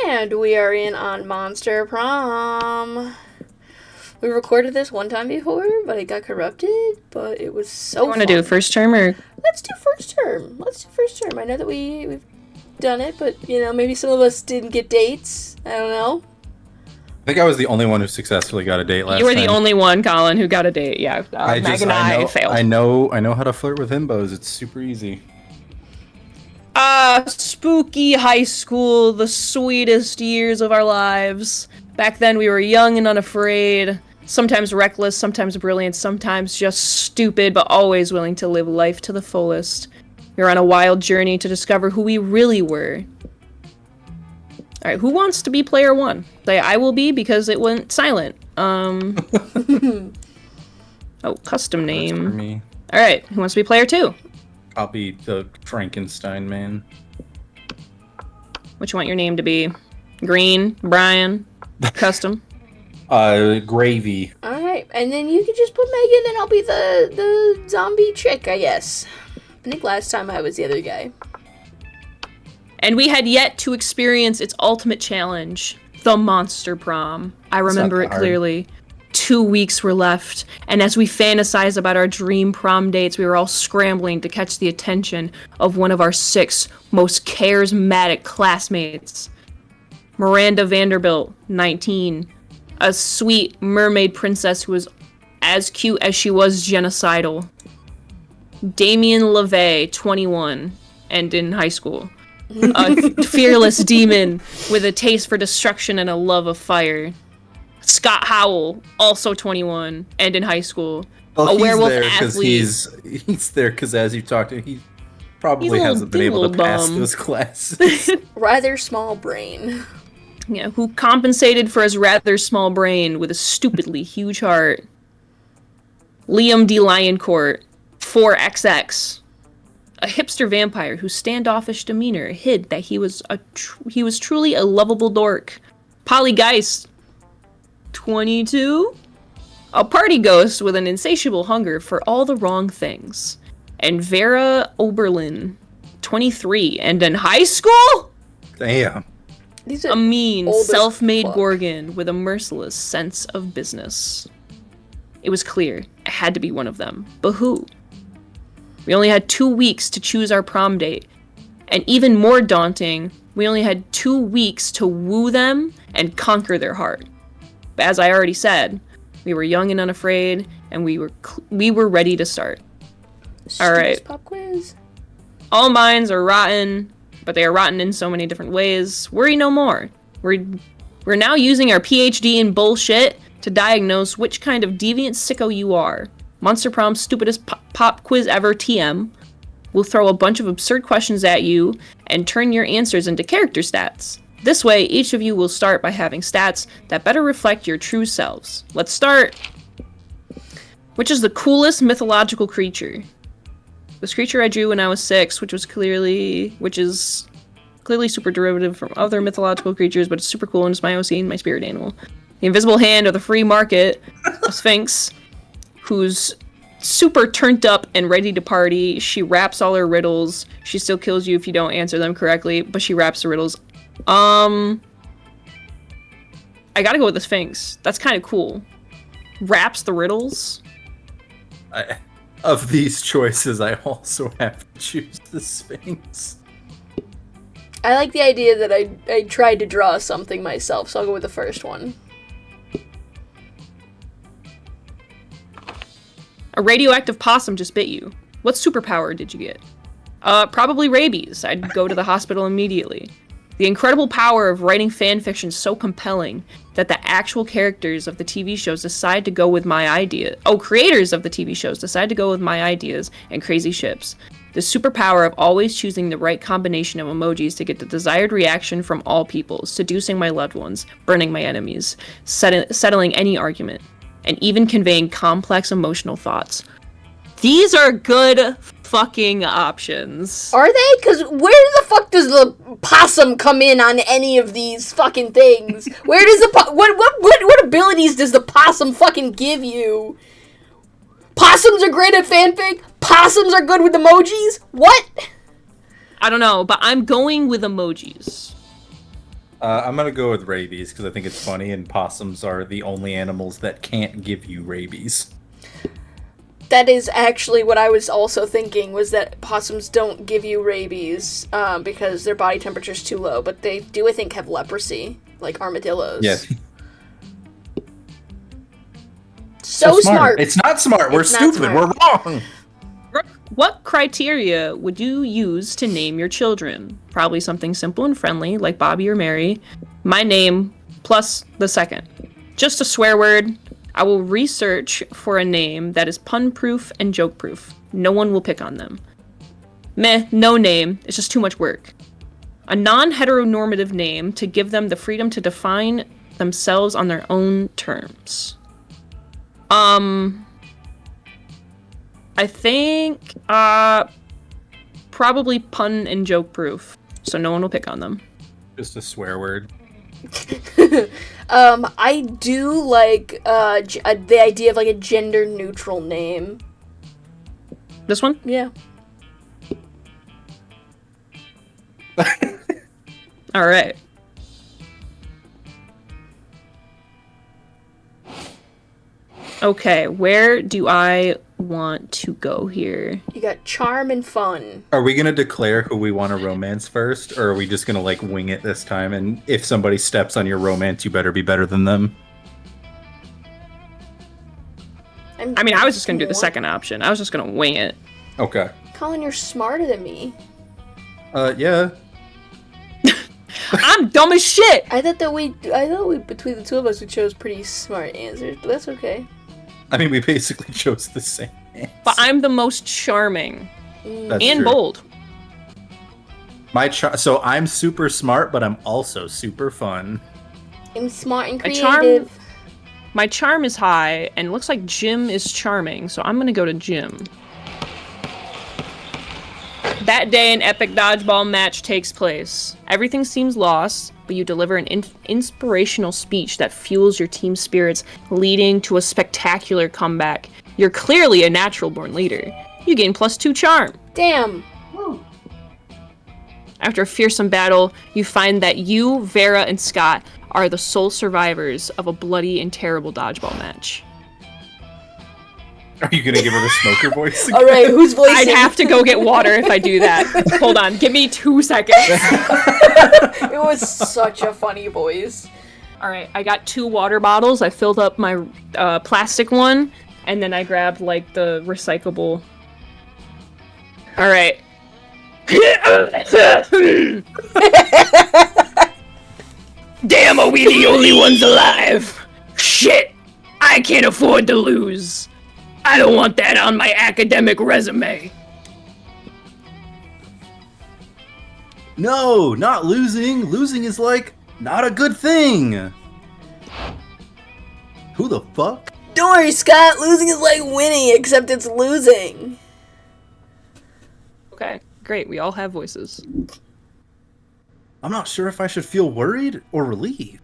And we are in on Monster Prom. We recorded this one time before, but it got corrupted, but it was so fun. You want to do first term or? Let's do first term. I know that we've done it, but, maybe some of us didn't get dates. I don't know. I think I was the only one who successfully got a date last time. You were the only one, Colin, who got a date. Yeah, Meg and I failed. I know how to flirt with himbos. It's super easy. Spooky high school, the sweetest years of our lives. Back then we were young and unafraid, sometimes reckless, sometimes brilliant, sometimes just stupid, but always willing to live life to the fullest. We were on a wild journey to discover who we really were. Alright, who wants to be player one? Say, I will be, because it went silent. Oh, custom name. That's for me. Alright, who wants to be player two? I'll be the Frankenstein man. What you want your name to be? Green? Brian? Custom? Gravy. Alright, and then you can just put Megan, and I'll be the zombie chick, I guess. I think last time I was the other guy. And we had yet to experience its ultimate challenge, the Monster Prom. I remember it clearly. 2 weeks were left, and as we fantasized about our dream prom dates, we were all scrambling to catch the attention of one of our 6 most charismatic classmates. Miranda Vanderbilt, 19. A sweet mermaid princess who was as cute as she was genocidal. Damien LeVay, 21, and in high school. A fearless demon with a taste for destruction and a love of fire. Scott Howell, also 21, and in high school. Well, a werewolf athlete. He's there because, as you talked to, he probably hasn't been able to pass those classes. Rather small brain. Yeah, who compensated for his rather small brain with a stupidly huge heart. Liam D. Lioncourt, 4XX. A hipster vampire whose standoffish demeanor hid that he was truly a lovable dork. Polly Geist, 22. A party ghost with an insatiable hunger for all the wrong things. And Vera Oberlin, 23, and in high school? Damn. A mean, self-made Gorgon with a merciless sense of business. It was clear, it had to be one of them. But who? We only had 2 weeks to choose our prom date. And even more daunting, we only had 2 weeks to woo them and conquer their heart. But as I already said, we were young and unafraid, and we were ready to start. All right. Pop quiz. All minds are rotten, but they are rotten in so many different ways. Worry no more. We're now using our PhD in bullshit to diagnose which kind of deviant sicko you are. Monster Prom's stupidest pop quiz ever, TM. We'll throw a bunch of absurd questions at you and turn your answers into character stats. This way, each of you will start by having stats that better reflect your true selves. Let's start. Which is the coolest mythological creature? This creature I drew when I was 6, which is clearly super derivative from other mythological creatures, but it's super cool and it's my OC and my spirit animal. The invisible hand of the free market, a sphinx, who's super turned up and ready to party. She raps all her riddles. She still kills you if you don't answer them correctly, but she raps the riddles. I gotta go with the Sphinx. That's kind of cool. Raps the riddles. Of these choices, I also have to choose the Sphinx. I like the idea that I tried to draw something myself, so I'll go with the first one. A radioactive possum just bit you. What superpower did you get? Probably rabies. I'd go to the hospital immediately. The incredible power of writing fan fiction so compelling that the actual characters of the TV shows decide to go with my idea. Creators of the TV shows decide to go with my ideas and crazy ships. The superpower of always choosing the right combination of emojis to get the desired reaction from all people, seducing my loved ones, burning my enemies, settling any argument, and even conveying complex emotional thoughts. These are good fucking options. Are they? Because where the fuck does the possum come in on any of these fucking things? Where does the what abilities does the possum fucking give you? Possums are great at fanfic? Possums are good with emojis? What? I don't know, but I'm going with emojis. I'm gonna go with rabies because I think it's funny, and possums are the only animals that can't give you rabies. That is actually what I was also thinking, was that possums don't give you rabies because their body temperature is too low, but they do, I think, have leprosy, like armadillos. Yeah. So smart. It's not smart. We're stupid. Smart. We're wrong. What criteria would you use to name your children? Probably something simple and friendly, like Bobby or Mary. My name plus the second. Just a swear word. I will research for a name that is pun-proof and joke-proof. No one will pick on them. Meh, no name. It's just too much work. A non-heteronormative name to give them the freedom to define themselves on their own terms. I think, probably pun and joke-proof, so no one will pick on them. Just a swear word. I do like the idea of like a gender-neutral name. This one? Yeah. All right. Okay, where do I want to go here? You got charm and fun. Are we gonna declare who we want to romance first, or are we just gonna like wing it this time? And if somebody steps on your romance, you better be better than them. I mean, I was just gonna do the second option. I was just gonna wing it. Okay. Colin, you're smarter than me. Yeah. I'm dumb as shit. I thought we between the two of us we chose pretty smart answers, but that's okay. I mean, we basically chose the same answer. But I'm the most charming That's and true. bold. So I'm super smart, but I'm also super fun. I'm smart and creative. My charm is high, and looks like Jim is charming, so I'm gonna go to Jim. That day, an epic dodgeball match takes place. Everything seems lost, but you deliver an inspirational speech that fuels your team's spirits, leading to a spectacular comeback. You're clearly a natural-born leader. You gain +2 charm. Damn. After a fearsome battle, you find that you, Vera, and Scott are the sole survivors of a bloody and terrible dodgeball match. Are you gonna give her the smoker voice? All right, who's voicing? I'd have to go get water if I do that. Hold on, give me 2 seconds. It was such a funny voice. All right, I got 2 water bottles. I filled up my plastic one, and then I grabbed like the recyclable. All right. Damn, are we the only ones alive? Shit, I can't afford to lose. I don't want that on my academic resume. No, not losing. Losing is like not a good thing. Who the fuck? Don't worry, Scott. Losing is like winning, except it's losing. Okay, great. We all have voices. I'm not sure if I should feel worried or relieved.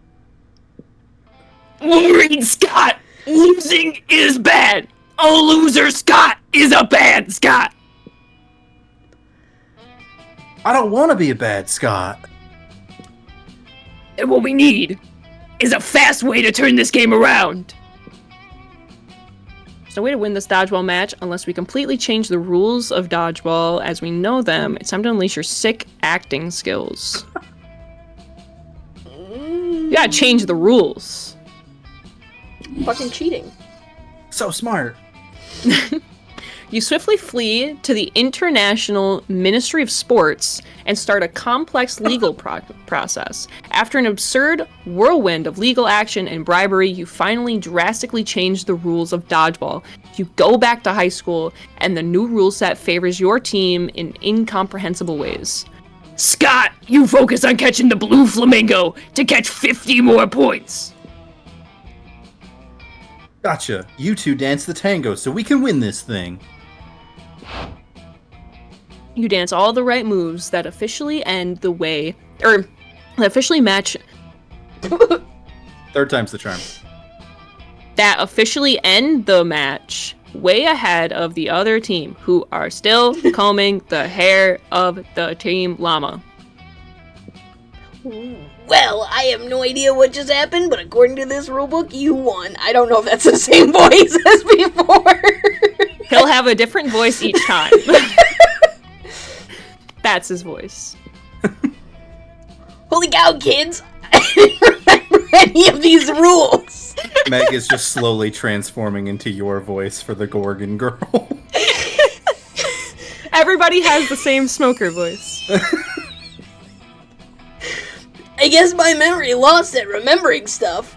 Wolverine Scott! Losing is bad! A loser Scott is a bad Scott! I don't want to be a bad Scott. And what we need is a fast way to turn this game around. There's no way to win this dodgeball match unless we completely change the rules of dodgeball as we know them. It's time to unleash your sick acting skills. You gotta change the rules. Fucking cheating. So smart. You swiftly flee to the International Ministry of Sports and start a complex legal process. After an absurd whirlwind of legal action and bribery, you finally drastically change the rules of dodgeball. You go back to high school, and the new rule set favors your team in incomprehensible ways. Scott, you focus on catching the blue flamingo to catch 50 more points. Gotcha. You two dance the tango so we can win this thing. You dance all the right moves that officially end the way, or that officially match, Third time's the charm. that officially end the match way ahead of the other team, who are still combing the hair of the team llama. Well, I have no idea what just happened, but according to this rulebook, you won. I don't know if that's the same voice as before. He'll have a different voice each time. That's his voice. Holy cow, kids! I didn't remember any of these rules. Meg is just slowly transforming into your voice for the Gorgon girl. Everybody has the same smoker voice. I guess my memory lost at remembering stuff.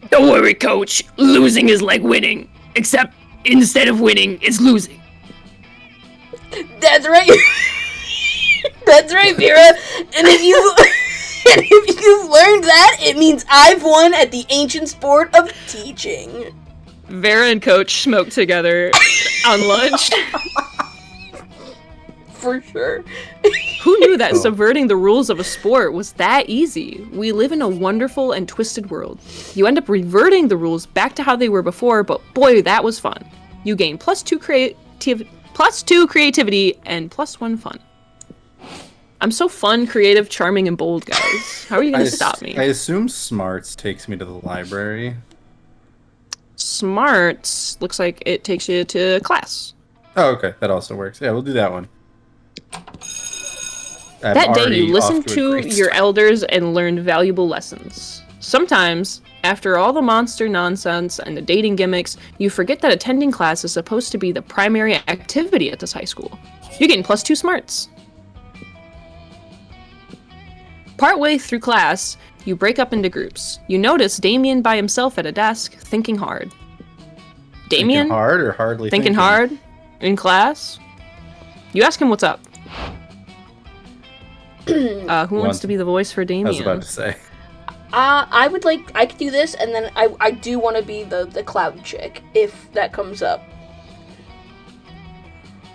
Don't worry, coach. Losing is like winning. Except instead of winning, it's losing. That's right. That's right, Vera. And if you've learned that, it means I've won at the ancient sport of teaching. Vera and Coach smoke together on lunch. For sure. Who knew that subverting the rules of a sport was that easy? We live in a wonderful and twisted world. You end up reverting the rules back to how they were before, but boy, that was fun. You gain +2 creativity and +1 fun. I'm so fun, creative, charming, and bold, guys. How are you gonna stop me? I assume Smarts takes me to the library. Smarts looks like it takes you to class. Oh, okay. That also works. Yeah, we'll do that one. That day you listened to your elders and learned valuable lessons. Sometimes, after all the monster nonsense and the dating gimmicks, you forget that attending class is supposed to be the primary activity at this high school. You gain +2 smarts. Partway through class, you break up into groups. You notice Damien by himself at a desk, thinking hard. Damien? Thinking hard or hardly thinking hard? In class? You ask him what's up. Who wants to be the voice for Damien? I was about to say. I could do this, and then I do want to be the cloud chick, if that comes up.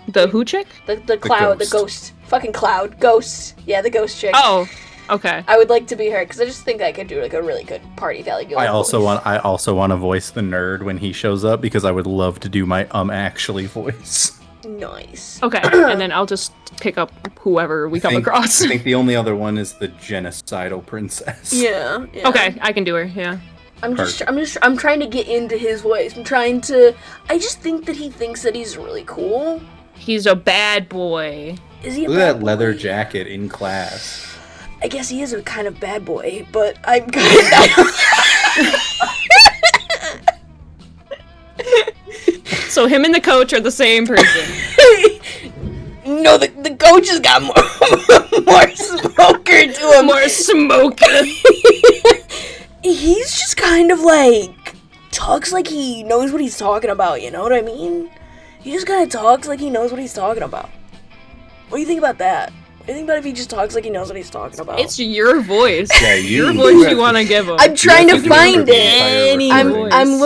The who chick? The cloud, the ghost. Fucking cloud. Ghost. Yeah, the ghost chick. Oh, okay. I would like to be her, because I just think I could do, like, a really good Party Valley Girl I also voice. want to voice the nerd when he shows up, because I would love to do my actually voice. Nice. Okay, and then I'll just pick up whoever we come across. I think the only other one is the genocidal princess. Yeah. Okay, I can do her, yeah. I'm trying to get into his voice. I just think that he thinks that he's really cool. He's a bad boy. Is he a Look bad at that boy? leather jacket in class. I guess he is a kind of bad boy, but I'm kind of... So him and the coach are the same person. No, the coach has got more smoker to him. More smoker. He's just kind of like, talks like he knows what he's talking about, you know what I mean? He just kind of talks like he knows what he's talking about. What do you think about that? What do you think about if he just talks like he knows what he's talking about? It's your voice. Yeah, your voice you want to give him. I'm trying to You have find do it.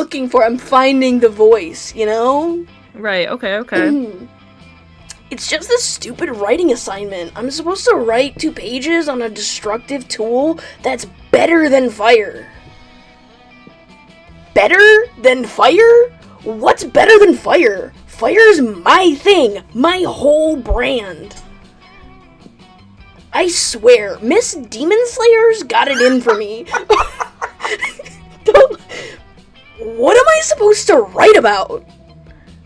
voice. I'm finding the voice, you know? Right, okay. It's just this stupid writing assignment. I'm supposed to write 2 pages on a destructive tool that's better than fire. Better than fire? What's better than fire? Fire's my thing, my whole brand. I swear, Miss Demon Slayer's got it in for me. What am I supposed to write about?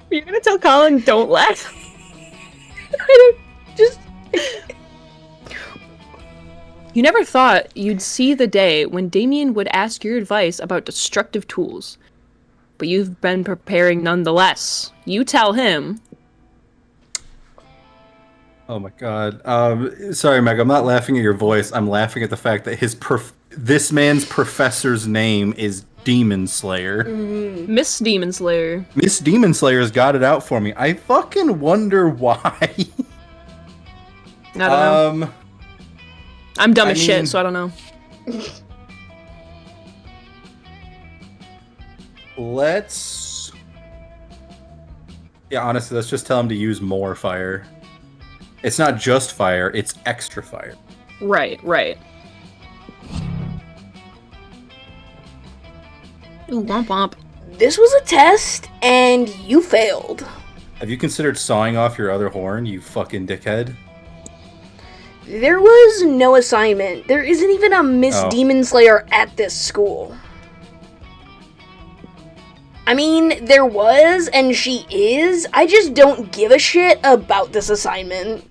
You're gonna tell Colin, don't laugh? You never thought you'd see the day when Damien would ask your advice about destructive tools. But you've been preparing nonetheless. You tell him. Oh my god. Sorry, Meg, I'm not laughing at your voice. I'm laughing at the fact that this man's professor's name is Demon Slayer. Miss Demon Slayer. Miss Demon Slayer's got it out for me. I fucking wonder why. I don't know. I'm dumb as shit, so I don't know. Honestly, let's just tell him to use more fire. It's not just fire, it's extra fire. Right. Ooh, womp womp. This was a test, and you failed. Have you considered sawing off your other horn, you fucking dickhead? There was no assignment. There isn't even a Miss Demon Slayer at this school. I mean, there was, and she is. I just don't give a shit about this assignment.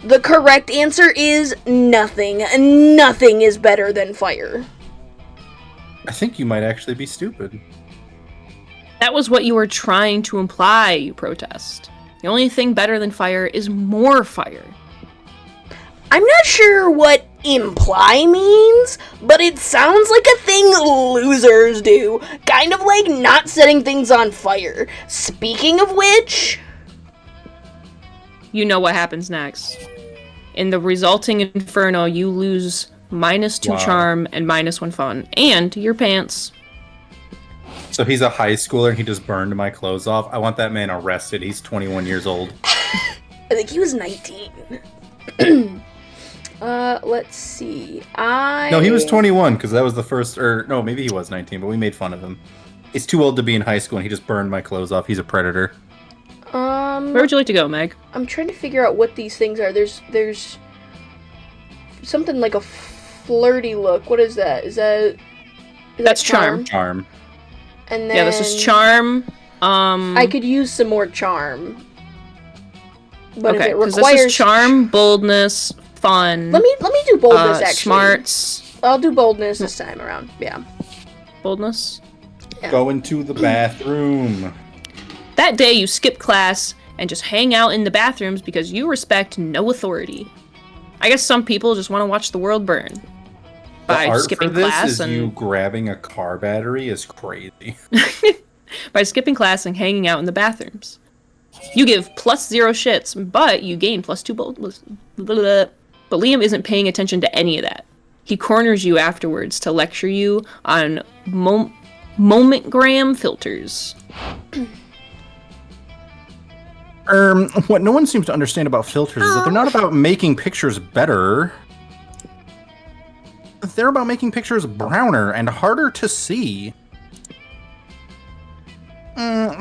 The correct answer is nothing. Nothing is better than fire. I think you might actually be stupid. That was what you were trying to imply, you protest. The only thing better than fire is more fire. I'm not sure what imply means, but it sounds like a thing losers do. Kind of like not setting things on fire. Speaking of which... You know what happens next. In the resulting inferno, you lose -2 charm and -1 fun. And your pants. So he's a high schooler and he just burned my clothes off. I want that man arrested. He's 21 years old. I think he was 19. Let's see. No, he was 21 because that was the first, or no, maybe he was 19, but we made fun of him. He's too old to be in high school and he just burned my clothes off. He's a predator. Where would you like to go, Meg? I'm trying to figure out what these things are. There's something like a flirty look. What is that? That's charm. Charm. And then yeah, this is charm. I could use some more charm. But okay, if it requires this is charm, boldness, fun. Let me do boldness actually. Smarts. I'll do boldness this time around. Yeah. Boldness. Yeah. Go into the bathroom. That day you skip class and just hang out in the bathrooms because you respect no authority. I guess some people just want to watch the world burn. By The art skipping for this class is and you grabbing a car battery is crazy. by skipping class and hanging out in the bathrooms. You give +0 shits, but you gain +2 boldness. But Liam isn't paying attention to any of that. He corners you afterwards to lecture you on momentgram filters. What no one seems to understand about filters is that they're not about making pictures better. They're about making pictures browner and harder to see.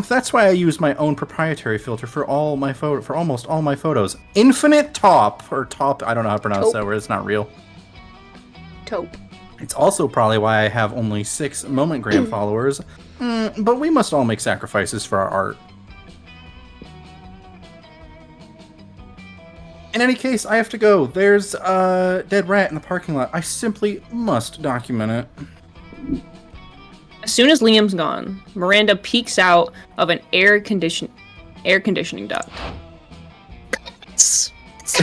That's why I use my own proprietary filter for almost all my photos. Infinite Top, or Top, I don't know how to pronounce that word, it's not real. Taupe. It's also probably why I have only 6 Momentgram followers. But we must all make sacrifices for our art. In any case, I have to go. There's a dead rat in the parking lot. I simply must document it. As soon as Liam's gone, Miranda peeks out of an air conditioning duct. I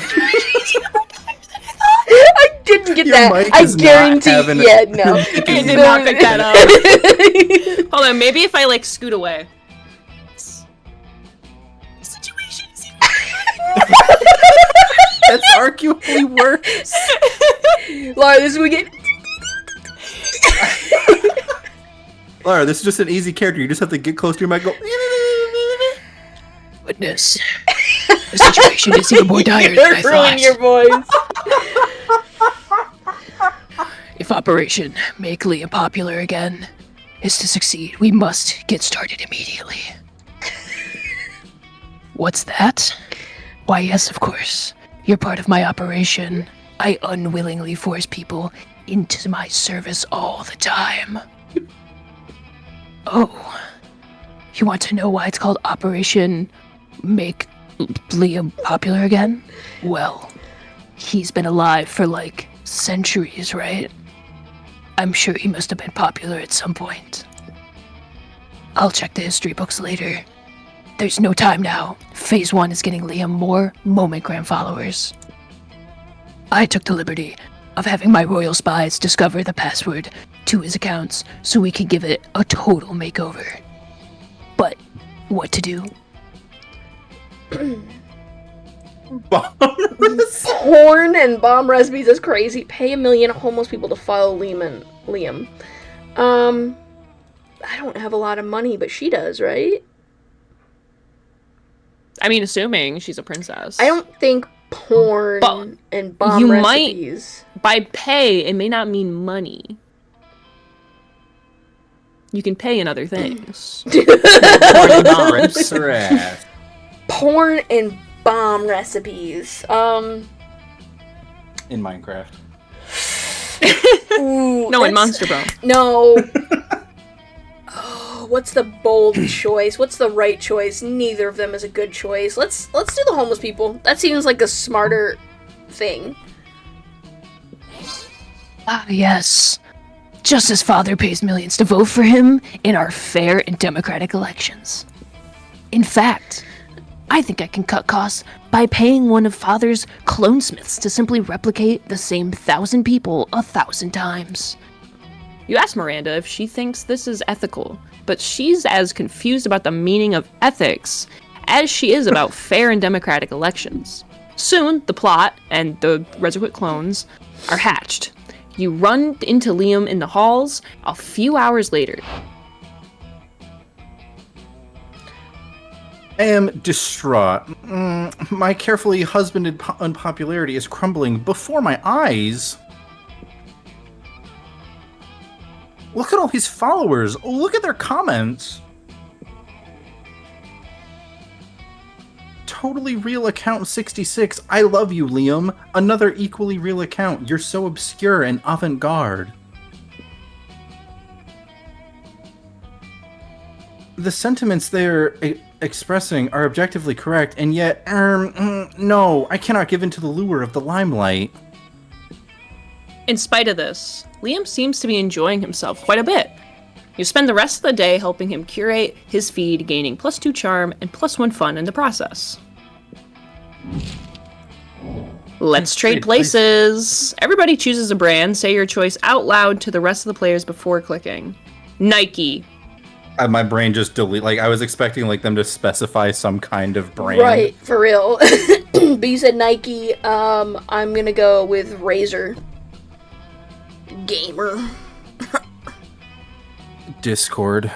didn't get that. I guarantee. Yeah, no. I did not pick that up. Hold on, maybe if I like scoot away. That's arguably worse. Laura, this is we get. Laura, this is just an easy character. You just have to get close to your mic and go. Goodness. The situation is even more dire than I Ruin thought. your voice. If Operation Make Liam Popular again is to succeed, we must get started immediately. What's that? Why, yes, of course. You're part of my operation. I unwillingly force people into my service all the time. Oh. You want to know why it's called Operation Make Liam Popular again? Well, he's been alive for like centuries, right? I'm sure he must have been popular at some point. I'll check the history books later. There's no time now. Phase 1 is getting Liam more Momentgram followers. I took the liberty of having my royal spies discover the password to his accounts so we could give it a total makeover. But what to do? Porn and bomb recipes is crazy. Pay 1 million homeless people to follow Liam. I don't have a lot of money, but she does, right? I mean, assuming she's a princess. I don't think porn But and bomb you recipes. By pay, it may not mean money. You can pay in other things. Rinse her ass. Porn and bomb recipes. in Minecraft. Ooh, No, in that's- Monster Bro. No. Oh, what's the bold choice? What's the right choice? Neither of them is a good choice. Let's do the homeless people. That seems like a smarter thing. Ah, yes. Just as father pays millions to vote for him in our fair and democratic elections. In fact, I think I can cut costs by paying one of father's clonesmiths to simply replicate the same 1,000 people 1,000 times. You ask Miranda if she thinks this is ethical, but she's as confused about the meaning of ethics as she is about fair and democratic elections. Soon, the plot and the requisite clones are hatched. You run into Liam in the halls a few hours later. I am distraught. My carefully husbanded unpopularity is crumbling before my eyes. Look at all his followers. Look at their comments. Totally real account 66. I love you, Liam. Another equally real account. You're so obscure and avant-garde. The sentiments they're expressing are objectively correct, and yet, no, I cannot give in to the lure of the limelight. In spite of this, Liam seems to be enjoying himself quite a bit. You spend the rest of the day helping him curate his feed, gaining +2 charm and +1 fun in the process. Let's trade places. Everybody chooses a brand. Say your choice out loud to the rest of the players before clicking. Nike. My brain just delete. Like, I was expecting like them to specify some kind of brand. Right, for real. But you said Nike. I'm gonna go with Razer. Gamer. Discord.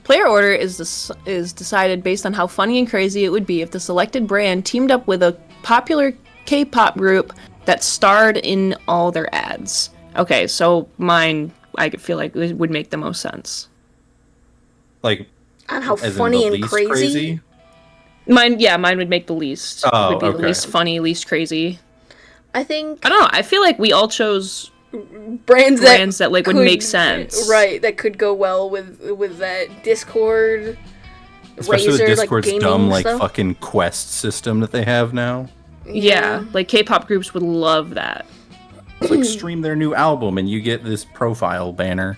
Player order is decided based on how funny and crazy it would be if the selected brand teamed up with a popular K-pop group that starred in all their ads. Okay, so mine, I feel like it would make the most sense. Like, On how as in funny the and least crazy. Mine would make the least. Oh, would be the okay. least funny, least crazy. I think I don't know. I feel like we all chose brands that like would could- make sense. Right, that could go well with that Discord. Especially Razer, with like Discord's gaming dumb, like, stuff. fucking quest system that they have now. Yeah, like K-pop groups would love that. It's like, stream their new album and you get this profile banner.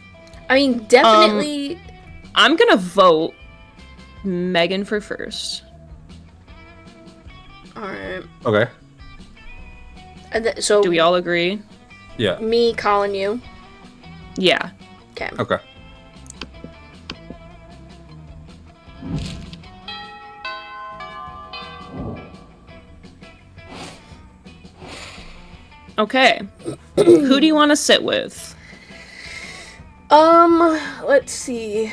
I mean, definitely. I'm gonna vote Megan for first. Alright. Okay. And so, Do we all agree? Yeah. me calling you. Yeah. Okay. Okay. Okay. Who do you want to sit with? Let's see.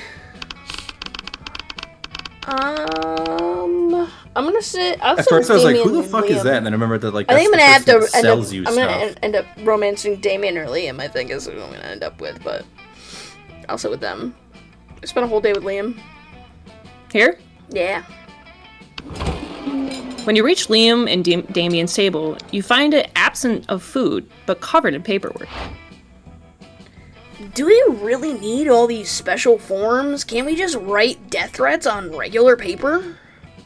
I'm gonna sit. I'll At sit first with I was like, Damien who the and fuck is Liam. that? And then I remembered that, like, I think I'm that's gonna have the to person that end up. sells you I'm stuff. gonna end up romancing Damien or Liam. I think is who I'm gonna end up with, but I'll sit with them. I spent a whole day with Liam. Here? Yeah. When you reach Liam and Damien's table, you find it absent of food, but covered in paperwork. Do we really need all these special forms? Can't we just write death threats on regular paper?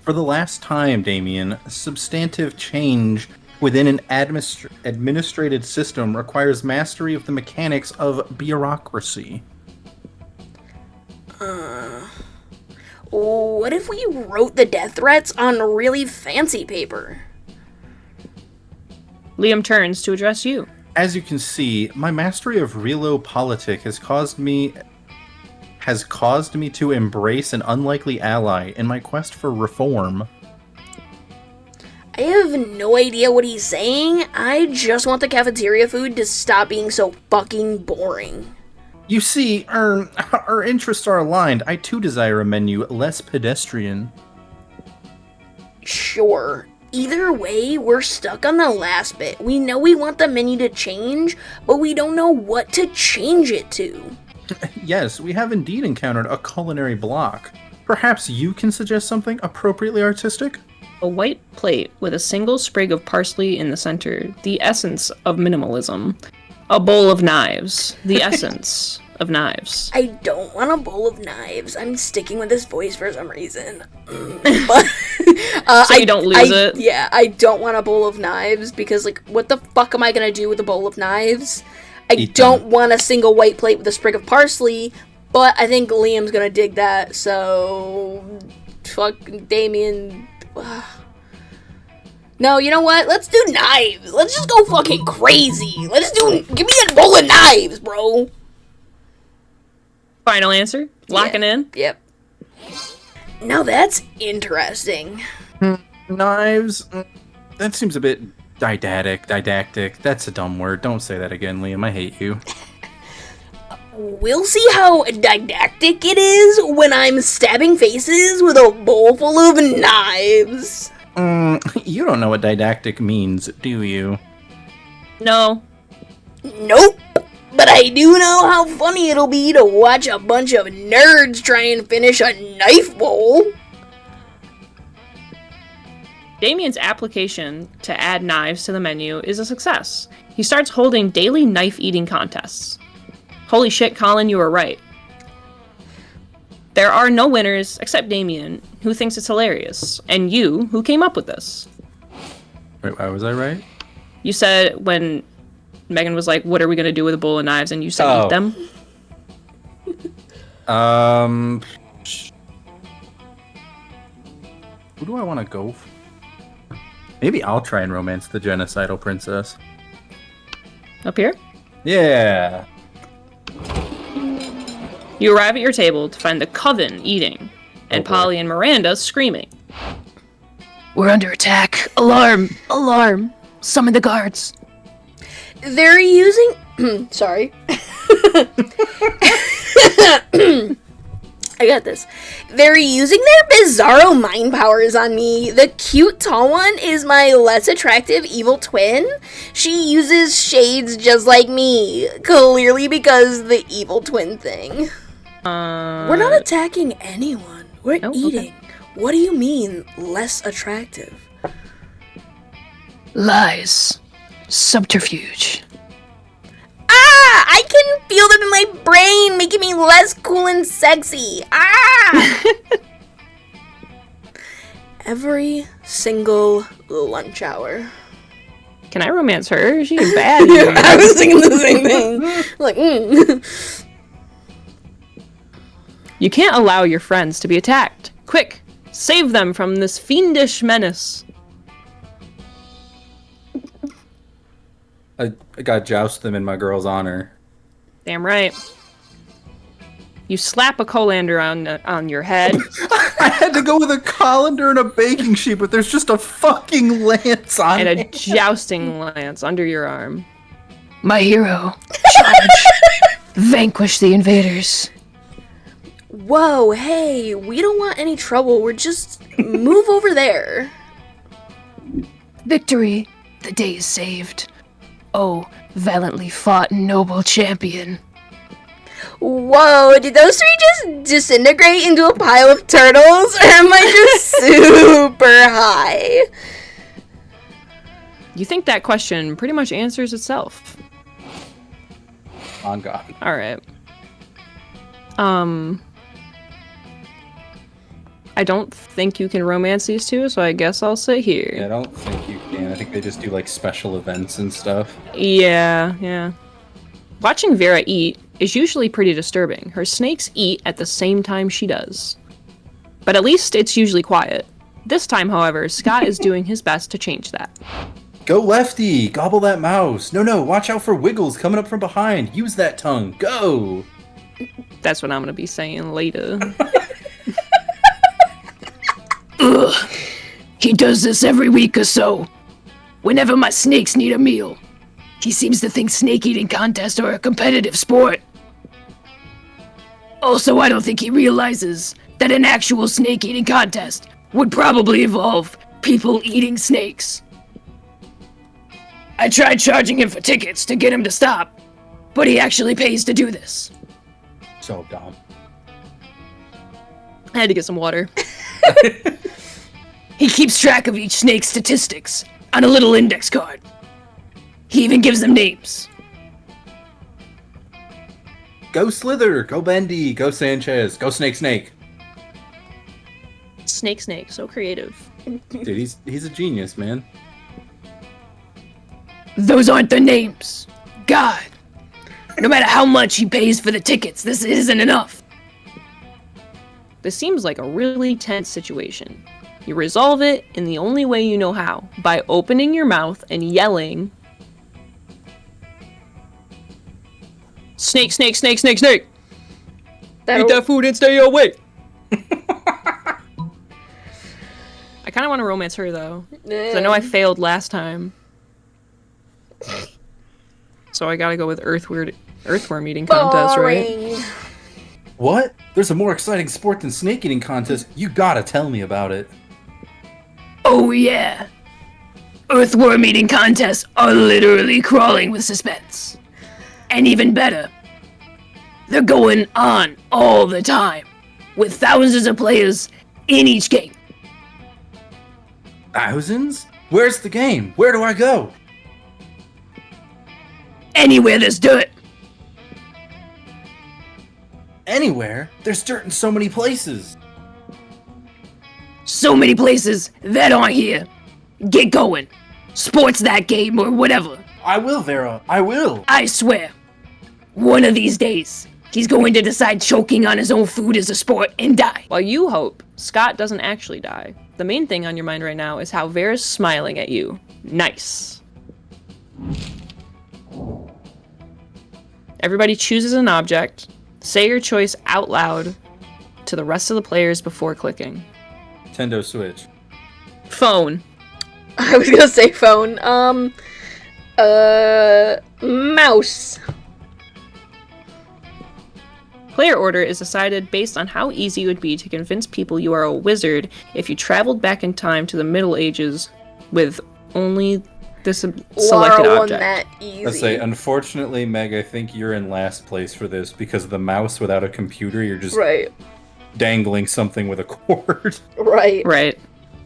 For the last time, Damien, substantive change within an administrated system requires mastery of the mechanics of bureaucracy. What if we wrote the death threats on really fancy paper? Liam turns to address you. As you can see, my mastery of realopolitik has caused me to embrace an unlikely ally in my quest for reform. I have no idea what he's saying. I just want the cafeteria food to stop being so fucking boring. You see, our interests are aligned. I too desire a menu less pedestrian. Sure. Either way, we're stuck on the last bit. We know we want the menu to change, but we don't know what to change it to. Yes, we have indeed encountered a culinary block. Perhaps you can suggest something appropriately artistic? A white plate with a single sprig of parsley in the center, the essence of minimalism. A bowl of knives, the essence of knives. I don't want a bowl of knives. I'm sticking with this voice for some reason. But, So you don't lose it? Yeah, I don't want a bowl of knives because, like, what the fuck am I gonna do with a bowl of knives? I don't want a single white plate with a sprig of parsley, but I think Liam's gonna dig that, so... Fuck Damien... No, you know what? Let's do knives. Let's just go fucking crazy. Give me a bowl of knives, bro. Final answer? Locking in? Yep. Now that's interesting. Knives? That seems a bit didactic. That's a dumb word. Don't say that again, Liam. I hate you. We'll see how didactic it is when I'm stabbing faces with a bowl full of knives. You don't know what didactic means, do you? No. Nope. But I do know how funny it'll be to watch a bunch of nerds try and finish a knife bowl. Damien's application to add knives to the menu is a success. He starts holding daily knife eating contests. Holy shit, Colin, you were right. There are no winners except Damien, who thinks it's hilarious, and you, who came up with this. Wait, why was I right? You said when Megan was like, what are we going to do with a bowl of knives? And you said, eat them. Who do I want to go for? Maybe I'll try and romance the genocidal princess. Up here? Yeah. You arrive at your table to find the coven eating, and Polly and Miranda screaming. We're under attack. Alarm! Alarm! Summon the guards. They're using... Sorry. I got this. They're using their bizarro mind powers on me. The cute tall one is my less attractive evil twin. She uses shades just like me. Clearly because the evil twin thing. We're not attacking anyone. We're eating. Okay. What do you mean, less attractive? Lies. Subterfuge. Ah! I can feel them in my brain, making me less cool and sexy. Ah! Every single lunch hour. Can I romance her? She's bad. I was thinking the same thing. Like, You can't allow your friends to be attacked. Quick, save them from this fiendish menace. I gotta joust them in my girl's honor. Damn right. You slap a colander on your head. I had to go with a colander and a baking sheet, but there's just a fucking lance on and it. a jousting lance under your arm. My hero. Charge. Vanquish the invaders. whoa, hey, we don't want any trouble. We're just move over there. Victory. The day is saved. Oh, valiantly fought noble champion. Whoa, did those three just disintegrate into a pile of turtles? Or am I just super high? You think that question pretty much answers itself. On God. Alright. I don't think you can romance these two, so I guess I'll sit here. Yeah, I don't think you can. I think they just do like special events and stuff. Yeah. Watching Vera eat is usually pretty disturbing. Her snakes eat at the same time she does. But at least it's usually quiet. This time, however, Scott is doing his best to change that. Go lefty! Gobble that mouse! No, watch out for Wiggles coming up from behind! Use that tongue! Go! That's what I'm gonna be saying later. Ugh. He does this every week or so. Whenever my snakes need a meal. He seems to think snake eating contests are a competitive sport. Also, I don't think he realizes that an actual snake eating contest would probably involve people eating snakes. I tried charging him for tickets to get him to stop, but he actually pays to do this. So dumb. I had to get some water. He keeps track of each snake's statistics on a little index card. He even gives them names. Go Slither, go Bendy, go Sanchez, go Snake. Snake, so creative. Dude, he's a genius, man. Those aren't the names. God. No matter how much he pays for the tickets, this isn't enough. This seems like a really tense situation. You resolve it in the only way you know how, by opening your mouth and yelling, Snake! Eat that food and stay away! I kind of want to romance her, though. Because I know I failed last time. So I gotta go with earthworm eating contest, right? What? There's a more exciting sport than snake eating contest. You gotta tell me about it. Oh yeah. Earthworm eating contests are literally crawling with suspense. And even better, they're going on all the time, with thousands of players in each game. Thousands? Where's the game? Where do I go? Anywhere there's dirt. Anywhere? There's dirt in so many places. So many places that aren't here. Get going. Sports that game or whatever. I will, Vera. I will. I swear. One of these days, he's going to decide choking on his own food is a sport and die. While you hope Scott doesn't actually die, the main thing on your mind right now is how Vera's smiling at you. Nice. Everybody chooses an object. Say your choice out loud to the rest of the players before clicking. Nintendo Switch. Phone. I was gonna say phone. Mouse. Player order is decided based on how easy it would be to convince people you are a wizard if you traveled back in time to the Middle Ages with only this selected Laura won object. that easy. Let's say, unfortunately, Meg, I think you're in last place for this because the mouse without a computer, you're just Right. dangling something with a cord. Right. Right.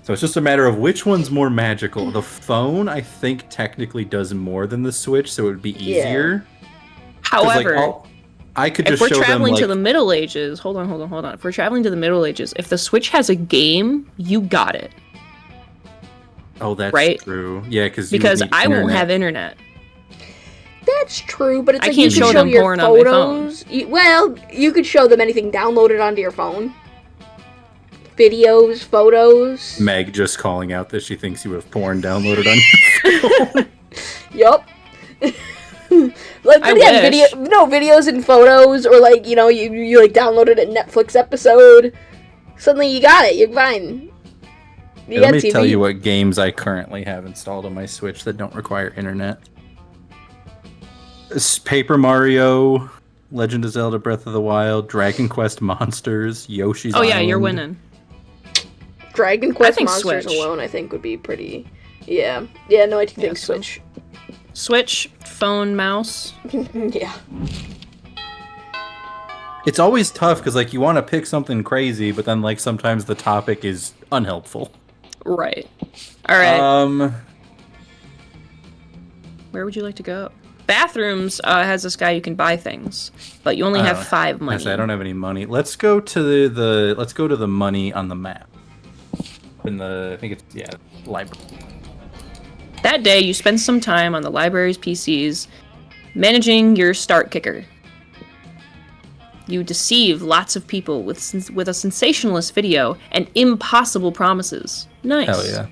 So it's just a matter of which one's more magical. The phone, I think, technically does more than the Switch, so it would be easier. 'Cause, However, I could if just we're show them, traveling to like, the Middle Ages, hold on. If we're traveling to the Middle Ages, if the Switch has a game, you got it. oh, that's right? true. Yeah, because I won't have internet. That's true, but it's I like can't you show could show them your porn on my phone. photos. You could show them anything downloaded onto your phone. Videos, photos. Meg just calling out that she thinks you have porn downloaded on your phone. Yup. Like, I yeah, wish. videos and photos, or like, you like downloaded a Netflix episode. Suddenly you got it. You're fine. You Let got me TV. tell you what games I currently have installed on my Switch that don't require internet. Paper Mario, Legend of Zelda Breath of the Wild, Dragon Quest Monsters, Yoshi's Oh yeah, Island. you're winning. Dragon Quest think Monsters Switch. alone, I think, would be pretty. Yeah. Yeah, no, I think Yeah, so- Switch. Switch, phone, mouse. Yeah. It's always tough because like you want to pick something crazy, but then like sometimes the topic is unhelpful. Right. All right. Um, Where would you like to go? Bathrooms has this guy you can buy things, but you only have 5 money. I don't have any money. Let's go to the money on the map. I think it's library. That day, you spend some time on the library's PCs, managing your start kicker. You deceive lots of people with a sensationalist video and impossible promises. Nice. Hell yeah.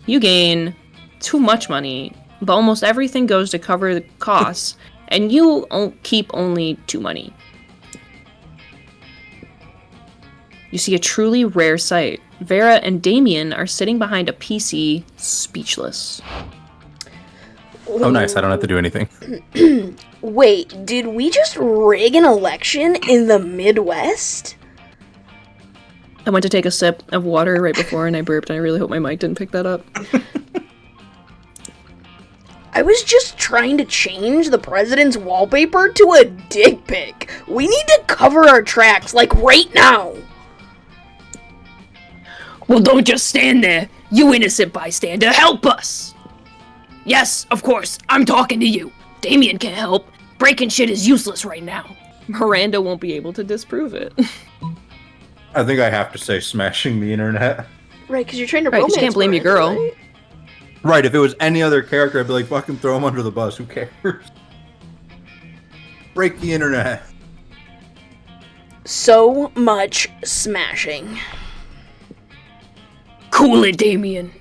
You gain too much money, but almost everything goes to cover the costs, and you keep only 2 money. You see a truly rare sight. Vera and Damien are sitting behind a PC, speechless. Oh, nice. I don't have to do anything. Wait, did we just rig an election in the Midwest? I went to take a sip of water right before and I burped, and I really hope my mic didn't pick that up. I was just trying to change the president's wallpaper to a dick pic. We need to cover our tracks, like, right now. Well, don't just stand there, you innocent bystander. Help us! Yes, of course, I'm talking to you. Damien can't help. Breaking shit is useless right now. Miranda won't be able to disprove it. I think I have to say smashing the internet. Right, because you're trying to Right, 'cause romance you can't blame your Miranda, girl. right? Right, if it was any other character, I'd be like, fucking throw him under the bus. Who cares? Break the internet. So much smashing. Cool it, Damien.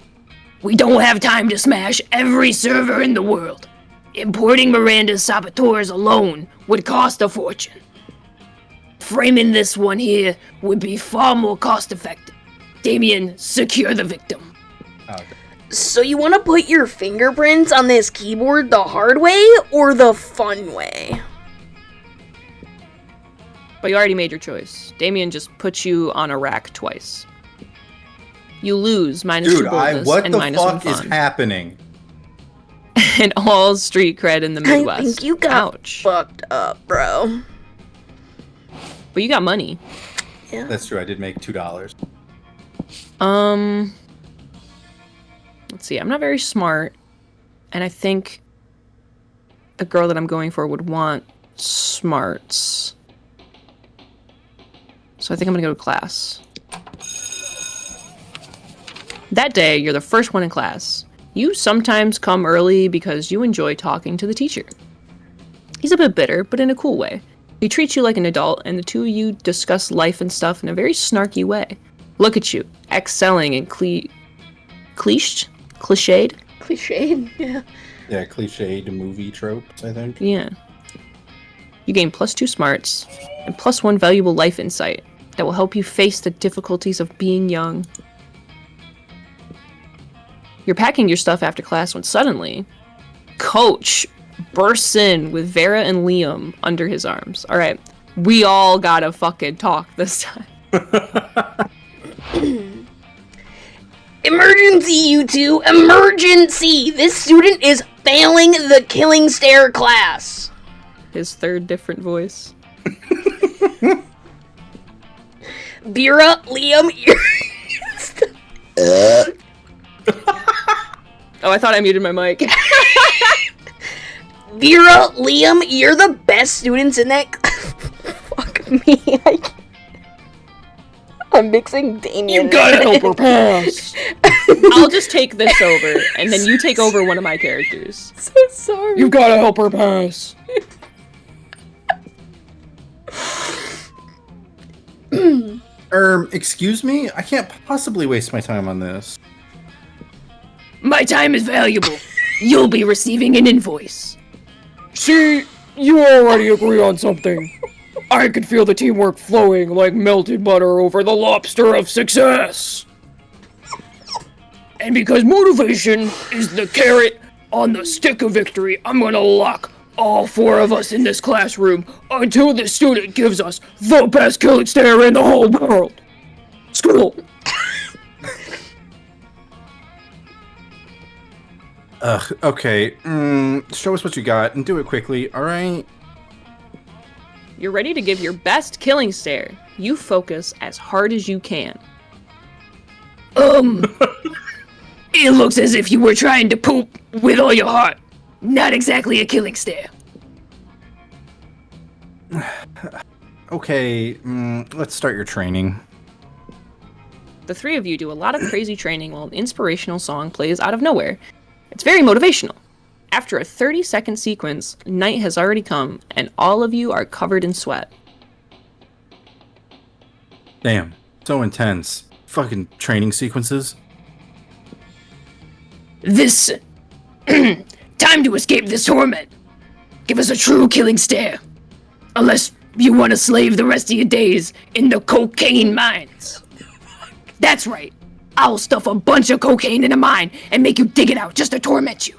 We don't have time to smash every server in the world. Importing Miranda's saboteurs alone would cost a fortune. Framing this one here would be far more cost-effective. Damien, secure the victim. Okay. So you want to put your fingerprints on this keyboard the hard way or the fun way? But you already made your choice. Damien just put you on a rack twice. You lose minus Dude, two boldness what and the minus one fuck is fun. happening? And all street cred in the Midwest. I think you got Ouch. fucked up, bro. But you got money. Yeah. That's true, I did make $2. Let's see. I'm not very smart, and I think the girl that I'm going for would want smarts. So I think I'm gonna go to class. That day, you're the first one in class. You sometimes come early because you enjoy talking to the teacher. He's a bit bitter, but in a cool way. He treats you like an adult, and the two of you discuss life and stuff in a very snarky way. Look at you, excelling in cliched? Cliched? Cliched, yeah. Yeah, cliched movie tropes, I think. Yeah. You gain +2 smarts, and +1 valuable life insight that will help you face the difficulties of being young. You're packing your stuff after class when suddenly, Coach bursts in with Vera and Liam under his arms. Alright, we all gotta fucking talk this time. Emergency, you two! Emergency! This student is failing the Killing Stare class. His third different voice. Vera, Liam, Oh, I thought I muted my mic. Vera, Liam, you're the best students in that. Fuck me. I'm mixing Damien. You gotta help her pass. I'll just take this over, and then you take over one of my characters. So sorry. You gotta help her pass. Excuse me? I can't possibly waste my time on this. My time is valuable. You'll be receiving an invoice. See, you already agree on something. I could feel the teamwork flowing like melted butter over the lobster of success. And because motivation is the carrot on the stick of victory, I'm gonna lock all 4 of us in this classroom until the student gives us the best killing stare in the whole world. School. Ugh, okay. Show us what you got and do it quickly, alright? You're ready to give your best killing stare. You focus as hard as you can. It looks as if you were trying to poop with all your heart. Not exactly a killing stare. Okay, let's start your training. The 3 of you do a lot of crazy training while an inspirational song plays out of nowhere. It's very motivational. After a 30-second sequence, night has already come, and all of you are covered in sweat. Damn, so intense. Fucking training sequences. This... time to escape this torment. Give us a true killing stare. Unless you want to slave the rest of your days in the cocaine mines. That's right. I'll stuff a bunch of cocaine in a mine and make you dig it out just to torment you.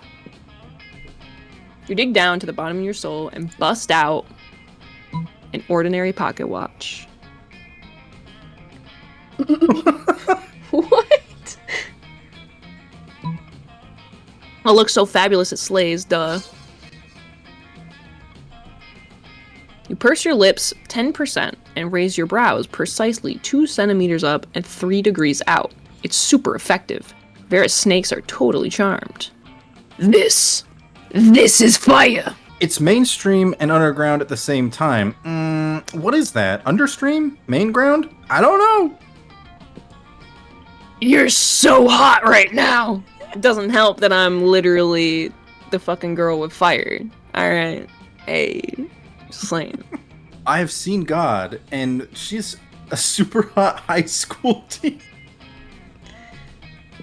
You dig down to the bottom of your soul and bust out an ordinary pocket watch. What? It looks so fabulous it slays, duh. You purse your lips 10% and raise your brows precisely 2 centimeters up and 3 degrees out. It's super effective. Varus snakes are totally charmed. This is fire. It's mainstream and underground at the same time. What is that? Understream? Main ground? I don't know. You're so hot right now. It doesn't help that I'm literally the fucking girl with fire. Alright. Hey. Just saying. I have seen God, and she's a super hot high school teen.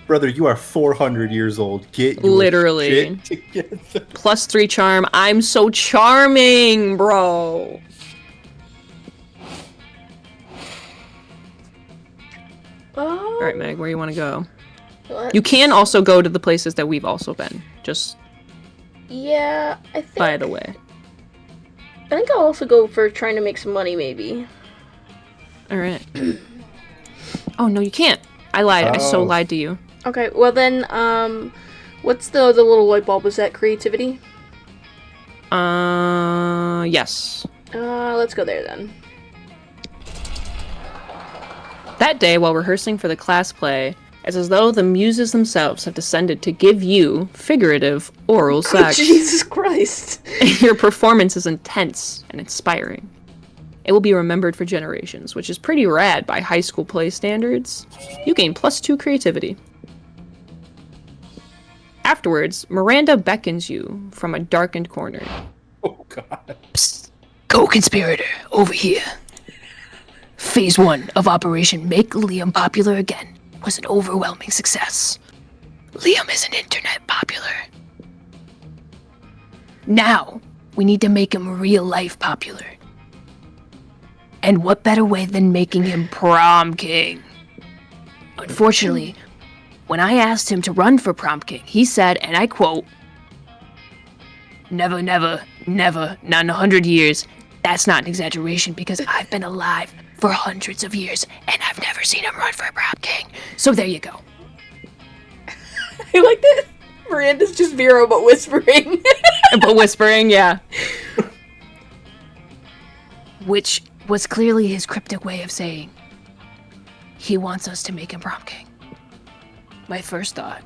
Brother, you are 400 years old. Get your Literally. shit together. +3 charm. I'm so charming, bro. Alright, Meg, where you want to go? You can also go to the places that we've also been. Just Yeah, I think. by the way. I think I'll also go for trying to make some money, maybe. Alright. Oh, no, you can't. I lied. I so Oh. lied to you. Okay, well then, what's the little light bulb? Is that creativity? Yes. Let's go there then. That day, while rehearsing for the class play, it's as though the muses themselves have descended to give you figurative oral sex. Jesus Christ. Your performance is intense and inspiring. It will be remembered for generations, which is pretty rad by high school play standards. You gain +2 creativity. Afterwards, Miranda beckons you from a darkened corner. Oh, God. Psst. Co-conspirator, over here. Phase 1 of Operation Make Liam Popular Again was an overwhelming success. Liam isn't internet popular. Now, we need to make him real life popular. And what better way than making him prom king? Unfortunately, when I asked him to run for prom king, he said, and I quote, "Never, never, never, not in 100 years. That's not an exaggeration because I've been alive for hundreds of years and I've never seen him run for prom king." So there you go. I like that Miranda's just Vero, but whispering. But whispering, yeah. Which was clearly his cryptic way of saying he wants us to make him prom king. My first thought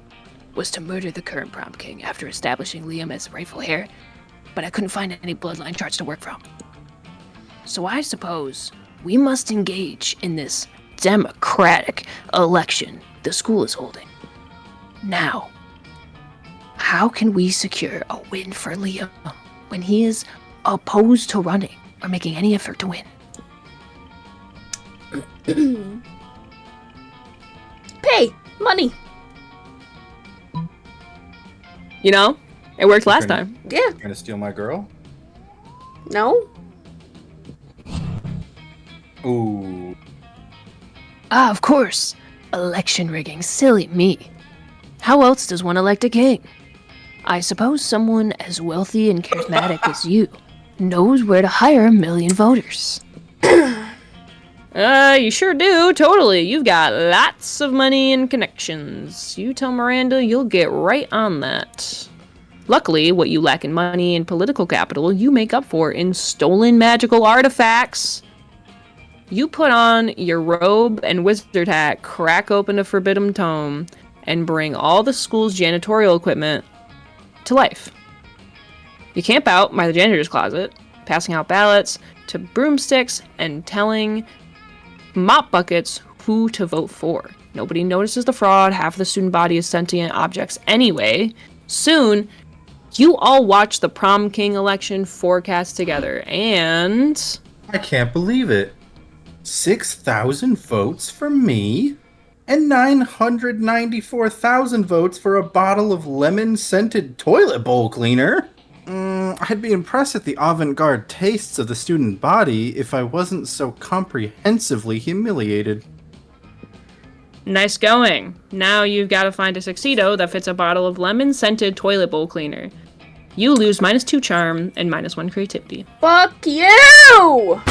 was to murder the current prom king after establishing Liam as rightful heir, but I couldn't find any bloodline charts to work from. So I suppose we must engage in this democratic election the school is holding. Now, how can we secure a win for Liam when he is opposed to running or making any effort to win? Pay! Money! You know, it worked last Trying time. Yeah. Trying to steal my girl? No? Ooh. Ah, of course. Election rigging. Silly me. How else does one elect a king? I suppose someone as wealthy and charismatic as you knows where to hire 1 million voters. You sure do, totally. You've got lots of money and connections. You tell Miranda you'll get right on that. Luckily, what you lack in money and political capital, you make up for in stolen magical artifacts. You put on your robe and wizard hat, crack open a forbidden tome, and bring all the school's janitorial equipment to life. You camp out by the janitor's closet, passing out ballots to broomsticks and telling mop buckets who to vote for. Nobody notices the fraud. Half of the student body is sentient objects anyway. Soon, you all watch the prom king election forecast together, and I can't believe it. 6,000 votes for me, and 994,000 votes for a bottle of lemon-scented toilet bowl cleaner. I'd be impressed at the avant-garde tastes of the student body if I wasn't so comprehensively humiliated. nice going. Now you've got to find a tuxedo that fits a bottle of lemon-scented toilet bowl cleaner. You lose -2 charm and -1 creativity. Fuck you!